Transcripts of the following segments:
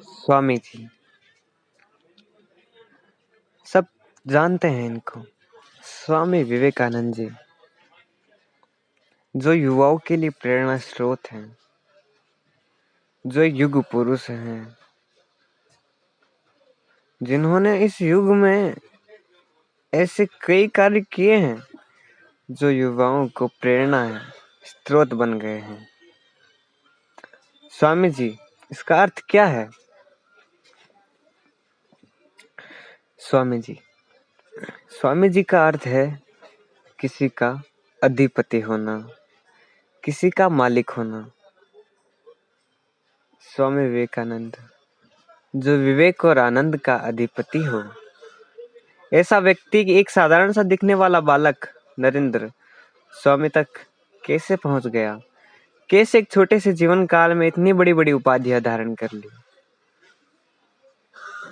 स्वामी जी, सब जानते हैं इनको। स्वामी विवेकानंद जी, जो युवाओं के लिए प्रेरणा स्रोत हैं, जो युग पुरुष हैं, जिन्होंने इस युग में ऐसे कई कार्य किए हैं जो युवाओं को प्रेरणा है, स्रोत बन गए हैं। स्वामी जी, इसका अर्थ क्या है? स्वामी जी, स्वामी जी का अर्थ है किसी का अधिपति होना, किसी का मालिक होना। स्वामी विवेकानंद, जो विवेक और आनंद का अधिपति हो, ऐसा व्यक्ति एक साधारण सा दिखने वाला बालक नरेंद्र स्वामी तक कैसे पहुंच गया? कैसे एक छोटे से जीवन काल में इतनी बड़ी बड़ी उपाधियां धारण कर ली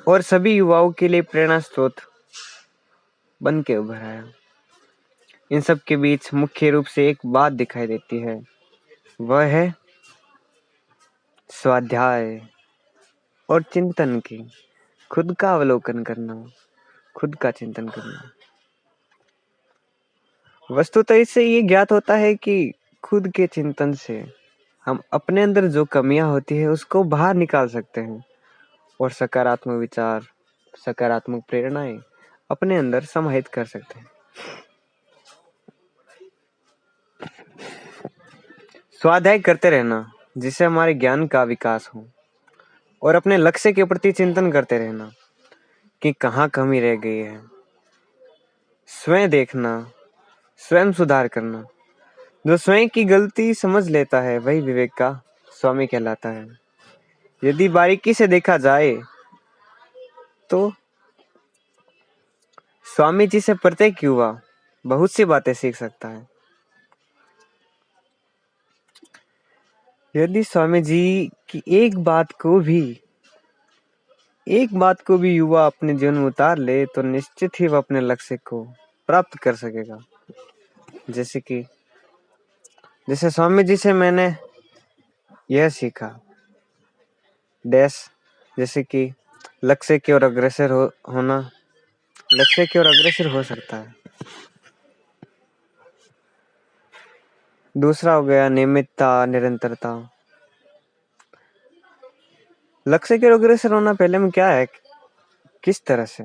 और सभी युवाओं के लिए प्रेरणा स्रोत बन के उभर आया। इन सब के बीच मुख्य रूप से एक बात दिखाई देती है, वह है स्वाध्याय और चिंतन की, खुद का अवलोकन करना, खुद का चिंतन करना। वस्तुतः इससे ये ज्ञात होता है कि खुद के चिंतन से हम अपने अंदर जो कमियां होती है उसको बाहर निकाल सकते हैं और सकारात्मक विचार, सकारात्मक प्रेरणाएं अपने अंदर समाहित कर सकते हैं। स्वाध्याय करते रहना, जिससे हमारे ज्ञान का विकास हो, और अपने लक्ष्य के प्रति चिंतन करते रहना कि कहाँ कमी रह गई है। स्वयं देखना, स्वयं सुधार करना। जो स्वयं की गलती समझ लेता है वही विवेक का स्वामी कहलाता है। यदि बारीकी से देखा जाए तो स्वामी जी से प्रत्येक युवा बहुत सी बातें सीख सकता है। यदि स्वामी जी की एक बात को भी युवा अपने जीवन में उतार ले तो निश्चित ही वह अपने लक्ष्य को प्राप्त कर सकेगा। जैसे स्वामी जी से मैंने यह सीखा, जैसे कि लक्ष्य की ओर अग्रसर होना, लक्ष्य की ओर अग्रसर हो सकता है। दूसरा हो गया नियमितता, निरंतरता। लक्ष्य की ओर अग्रसर होना पहले में क्या है, किस तरह से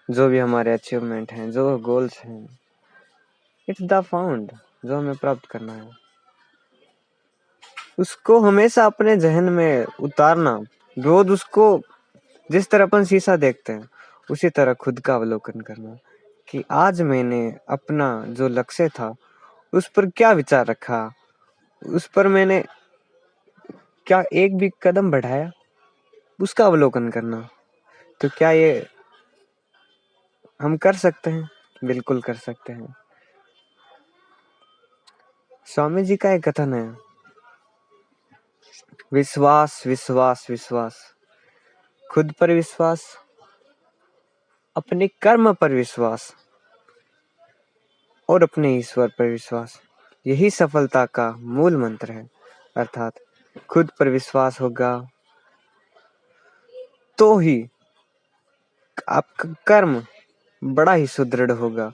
जो भी हमारे अचीवमेंट हैं, जो गोल्स हैं, इट्स द फाउंड, जो हमें प्राप्त करना है उसको हमेशा अपने जहन में उतारना। रोज उसको जिस तरह अपन शीशा देखते हैं उसी तरह खुद का अवलोकन करना कि आज मैंने अपना जो लक्ष्य था उस पर क्या विचार रखा, उस पर मैंने क्या एक भी कदम बढ़ाया, उसका अवलोकन करना। तो क्या ये हम कर सकते हैं? बिल्कुल कर सकते हैं। स्वामी जी का एक कथन है, विश्वास विश्वास विश्वास, खुद पर विश्वास, अपने कर्म पर विश्वास और अपने ईश्वर पर विश्वास। यही सफलता का मूल मंत्र है। अर्थात खुद पर विश्वास होगा तो ही आपका कर्म बड़ा ही सुदृढ़ होगा।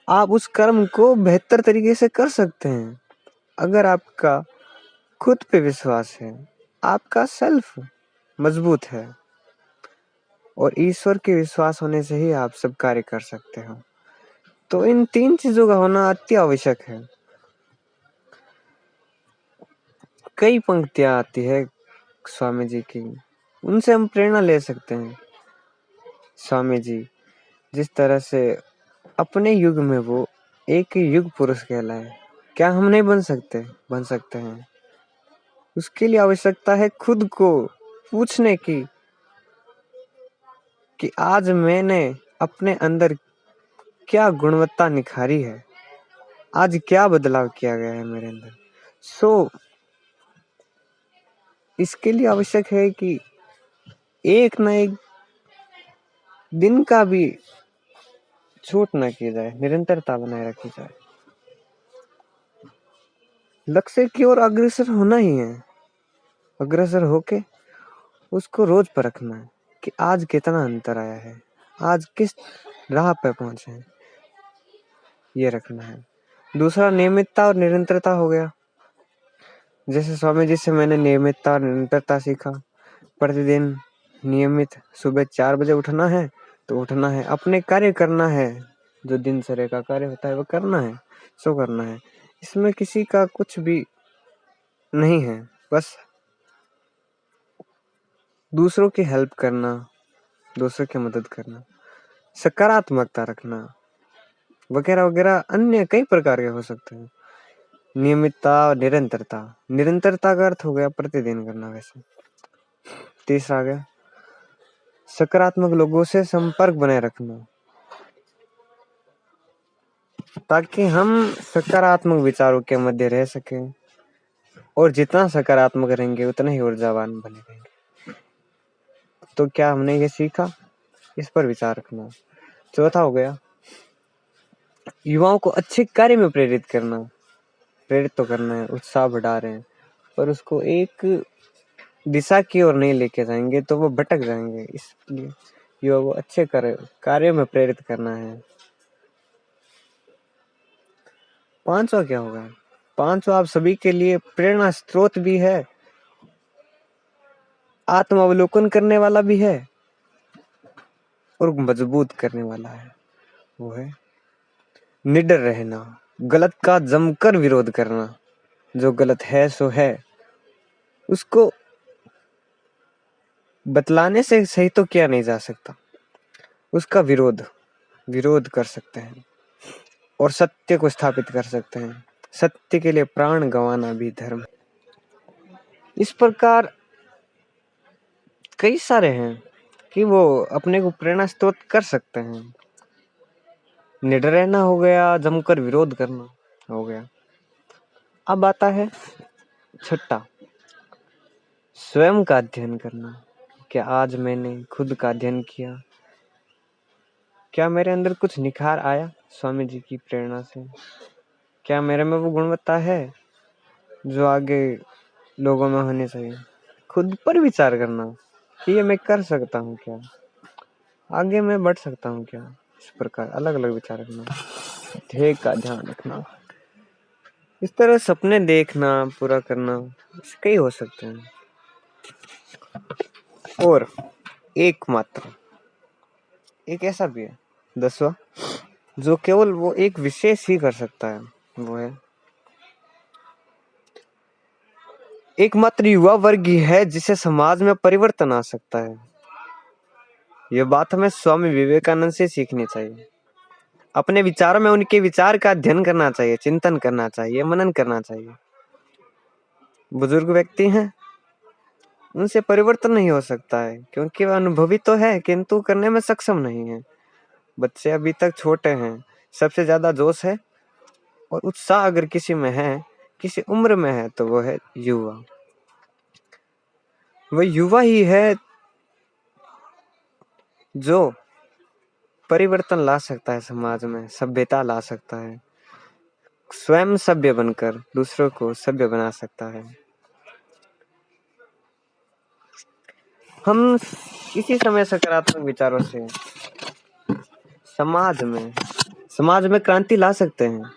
आप उस कर्म को बेहतर तरीके से कर सकते हैं अगर आपका खुद पे विश्वास है, आपका सेल्फ मजबूत है, और ईश्वर के विश्वास होने से ही आप सब कार्य कर सकते हो। तो इन तीन चीजों का होना अति आवश्यक है। कई पंक्तियां आती है स्वामी जी की, उनसे हम प्रेरणा ले सकते हैं। स्वामी जी जिस तरह से अपने युग में वो एक युग पुरुष कहलाए, क्या हम नहीं बन सकते? बन सकते हैं। उसके लिए आवश्यकता है खुद को पूछने की कि आज मैंने अपने अंदर क्या गुणवत्ता निखारी है, आज क्या बदलाव किया गया है मेरे अंदर। इसके लिए आवश्यक है कि एक न एक दिन का भी छूट न की जाए, निरंतरता बनाए रखी जाए। लक्ष्य की ओर अग्रसर होना ही है। अग्रसर होके उसको रोज परखना है कि आज कितना अंतर आया है, आज किस राह पे पहुंचे हैं, ये रखना है। दूसरा नियमितता और निरंतरता हो गया। जैसे स्वामी जी से मैंने नियमितता और निरंतरता सीखा। प्रतिदिन नियमित सुबह 4 बजे उठना है तो उठना है, अपने कार्य करना है, जो दिनचर्या का कार्य होता है वो करना है, सो करना है। इसमें किसी का कुछ भी नहीं है, बस दूसरों की हेल्प करना, दूसरों की मदद करना, सकारात्मकता रखना, वगैरह वगैरह अन्य कई प्रकार के हो सकते हैं। नियमितता और निरंतरता। निरंतरता का अर्थ हो गया प्रतिदिन करना। वैसे तीसरा आ गया सकारात्मक लोगों से संपर्क बनाए रखना, ताकि हम सकारात्मक विचारों के मध्य रह सकें, और जितना सकारात्मक रहेंगे उतना ही ऊर्जावान बने रहेंगे। तो क्या हमने ये सीखा, इस पर विचार रखना। चौथा हो गया युवाओं को अच्छे कार्य में प्रेरित करना। प्रेरित तो करना है, उत्साह बढ़ा रहे हैं, पर उसको एक दिशा की ओर नहीं लेके जाएंगे तो वो भटक जाएंगे। इसलिए युवा को अच्छे कार्य में प्रेरित करना है। पांचवा क्या होगा? पांचवा आप सभी के लिए प्रेरणा स्रोत भी है, आत्म अवलोकन करने वाला भी है, और मजबूत करने वाला है। वो है निडर रहना, गलत का जमकर विरोध करना। जो गलत है सो है, उसको बतलाने से सही तो किया नहीं जा सकता, उसका विरोध कर सकते हैं और सत्य को स्थापित कर सकते हैं। सत्य के लिए प्राण गंवाना भी धर्म है। इस प्रकार कई सारे हैं कि वो अपने को प्रेरणा स्रोत कर सकते हैं। निडर रहना हो गया, जमकर विरोध करना हो गया। अब आता है छठा, स्वयं का अध्ययन करना। क्या आज मैंने खुद का अध्ययन किया? क्या मेरे अंदर कुछ निखार आया स्वामी जी की प्रेरणा से? क्या मेरे में वो गुणवत्ता है जो आगे लोगों में होनी चाहिए? खुद पर विचार करना कि ये मैं कर सकता हूँ क्या, आगे मैं बढ़ सकता हूँ क्या। इस प्रकार अलग अलग विचार रखना, ध्येय का ध्यान रखना। इस तरह सपने देखना, पूरा करना, कई हो सकते हैं। और एकमात्र एक ऐसा भी है 10वां, जो केवल वो एक विशेष ही कर सकता है। वो है एकमात्र युवा वर्ग ही है जिसे समाज में परिवर्तन आ सकता है। ये बात हमें स्वामी विवेकानंद से सीखनी चाहिए। अपने विचारों में उनके विचार का अध्ययन करना चाहिए, चिंतन करना चाहिए, मनन करना चाहिए। बुजुर्ग व्यक्ति हैं, उनसे परिवर्तन नहीं हो सकता है, क्योंकि वह अनुभवी तो है किंतु करने में सक्षम नहीं है। बच्चे अभी तक छोटे हैं, सबसे ज्यादा जोश है और उत्साह अगर किसी में है, किसी उम्र में है, तो वो है युवा। वह युवा ही है जो परिवर्तन ला सकता है, समाज में सभ्यता ला सकता है, स्वयं सभ्य बनकर दूसरों को सभ्य बना सकता है। हम इसी समय सकारात्मक विचारों से समाज में क्रांति ला सकते हैं,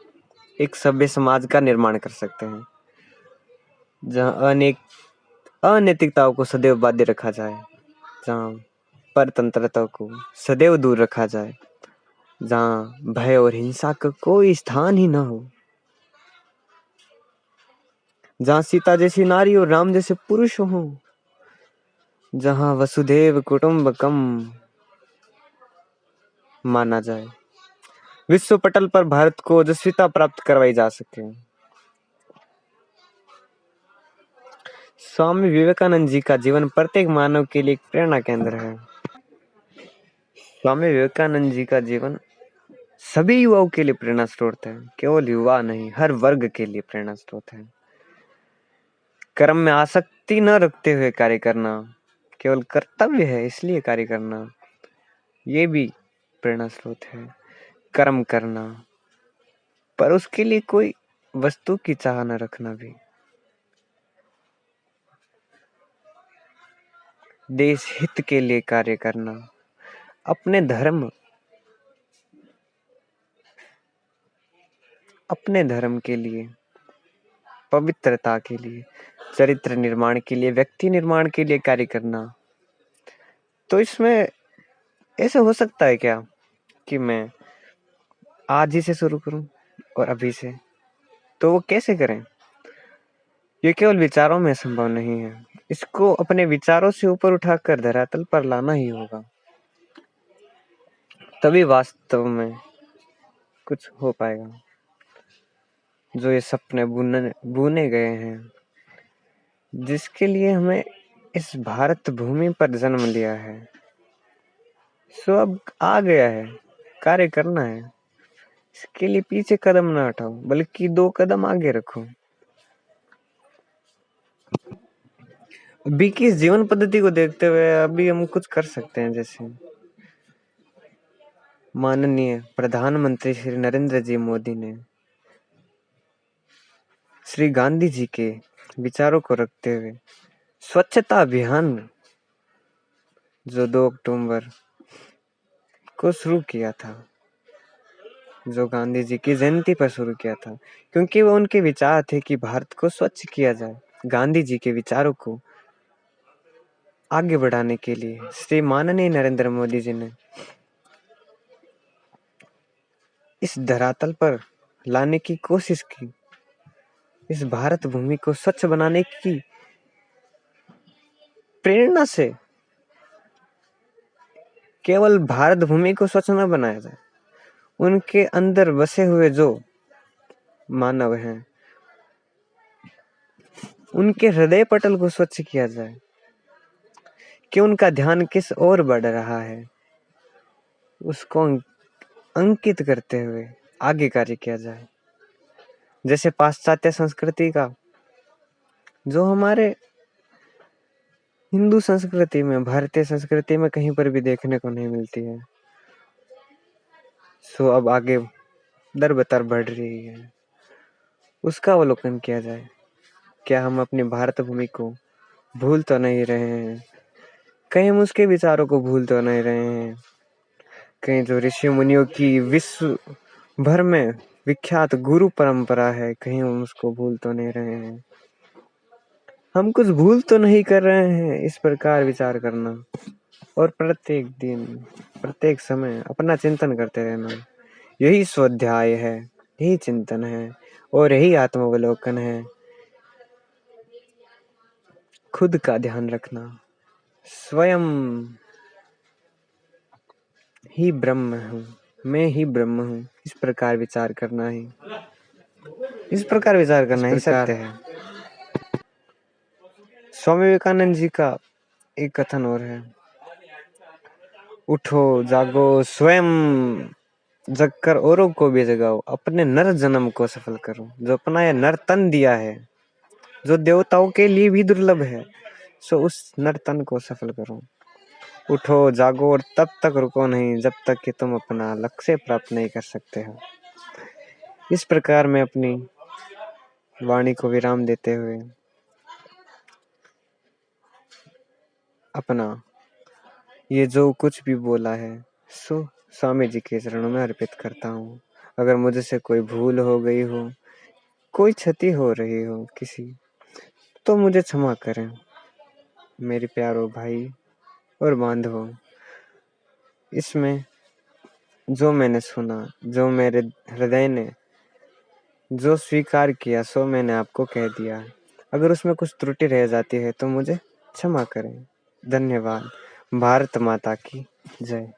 एक सभ्य समाज का निर्माण कर सकते हैं, जहाँ अनैतिकताओं को सदैव बाध्य रखा जाए, जहाँ परतंत्रता को सदैव दूर रखा जाए, जहाँ भय और हिंसा का कोई स्थान ही न हो, जहाँ सीता जैसी नारी और राम जैसे पुरुष हों, जहाँ वसुधैव कुटुंबकम माना जाए, विश्व पटल पर भारत को ओजस्विता प्राप्त करवाई जा सके। स्वामी विवेकानंद जी का जीवन प्रत्येक मानव के लिए एक प्रेरणा केंद्र है। स्वामी विवेकानंद जी का जीवन सभी युवाओं के लिए प्रेरणा स्रोत है, केवल युवा नहीं, हर वर्ग के लिए प्रेरणा स्रोत है। कर्म में आसक्ति न रखते हुए कार्य करना, केवल कर्तव्य है इसलिए कार्य करना, ये भी प्रेरणा स्रोत है। कर्म करना, पर उसके लिए कोई वस्तु की चाह न रखना भी। देश हित के लिए कार्य करना, अपने धर्म के लिए, पवित्रता के लिए, चरित्र निर्माण के लिए, व्यक्ति निर्माण के लिए कार्य करना। तो इसमें ऐसा हो सकता है क्या कि मैं आज ही से शुरू करूं और अभी से? तो वो कैसे करें? ये केवल विचारों में संभव नहीं है। इसको अपने विचारों से ऊपर उठाकर धरातल पर लाना ही होगा, तभी वास्तव में कुछ हो पाएगा। जो ये सपने बुने गए हैं, जिसके लिए हमें इस भारत भूमि पर जन्म लिया है, सो अब आ गया है, कार्य करना है। इसके लिए पीछे कदम ना हटाओ, बल्कि 2 कदम आगे रखो। अभी की इस जीवन पद्धति को देखते हुए अभी हम कुछ कर सकते हैं, जैसे माननीय प्रधानमंत्री श्री नरेंद्र जी मोदी ने श्री गांधी जी के विचारों को रखते हुए स्वच्छता अभियान जो 2 अक्टूबर को शुरू किया था, जो गांधी जी की जयंती पर शुरू किया था, क्योंकि वो उनके विचार थे कि भारत को स्वच्छ किया जाए। गांधी जी के विचारों को आगे बढ़ाने के लिए श्री माननीय नरेंद्र मोदी जी ने इस धरातल पर लाने की कोशिश की। इस भारत भूमि को स्वच्छ बनाने की प्रेरणा से केवल भारत भूमि को स्वच्छ न बनाया जाए, उनके अंदर बसे हुए जो मानव हैं, उनके हृदय पटल को स्वच्छ किया जाए कि उनका ध्यान किस ओर बढ़ रहा है, उसको अंकित करते हुए आगे कार्य किया जाए। जैसे पाश्चात्य संस्कृति का जो हमारे हिंदू संस्कृति में, भारतीय संस्कृति में कहीं पर भी देखने को नहीं मिलती है, सो अब आगे दर बतर बढ़ रही है, उसका अवलोकन किया जाए। क्या हम अपनी भारत भूमि को भूल तो नहीं रहे हैं? कहीं हम उसके विचारों को भूल तो नहीं रहे हैं? कहीं जो ऋषि मुनियों की विश्व भर में विख्यात गुरु परंपरा है, कहीं हम उसको भूल तो नहीं रहे हैं? हम कुछ भूल तो नहीं कर रहे हैं? इस प्रकार विचार करना और प्रत्येक दिन, प्रत्येक समय अपना चिंतन करते रहना, यही स्वाध्याय है, यही चिंतन है और यही आत्मावलोकन है। खुद का ध्यान रखना, स्वयं ही ब्रह्म हूँ, मैं ही ब्रह्म हूँ, इस प्रकार विचार करना ही सत्य है। स्वामी विवेकानंद जी का एक कथन और है, उठो जागो स्वयं जगकर औरों को भी जगाओ, अपने नर जन्म को सफल करो। जो अपना यह नर तन दिया है, जो देवताओं के लिए भी दुर्लभ है, सो उस नर तन को सफल करो। उठो जागो और तब तक रुको नहीं जब तक कि तुम अपना लक्ष्य प्राप्त नहीं कर सकते हो। इस प्रकार मैं अपनी वाणी को विराम देते हुए अपना ये जो कुछ भी बोला है, सो स्वामी जी के चरणों में अर्पित करता हूँ। अगर मुझसे कोई भूल हो गई हो, कोई क्षति हो रही हो किसी, तो मुझे क्षमा करें मेरे प्यारो भाई और बांधवों। इसमें जो मैंने सुना, जो मेरे हृदय ने जो स्वीकार किया, सो मैंने आपको कह दिया। अगर उसमें कुछ त्रुटि रह जाती है तो मुझे क्षमा करें। धन्यवाद। भारत माता की जय।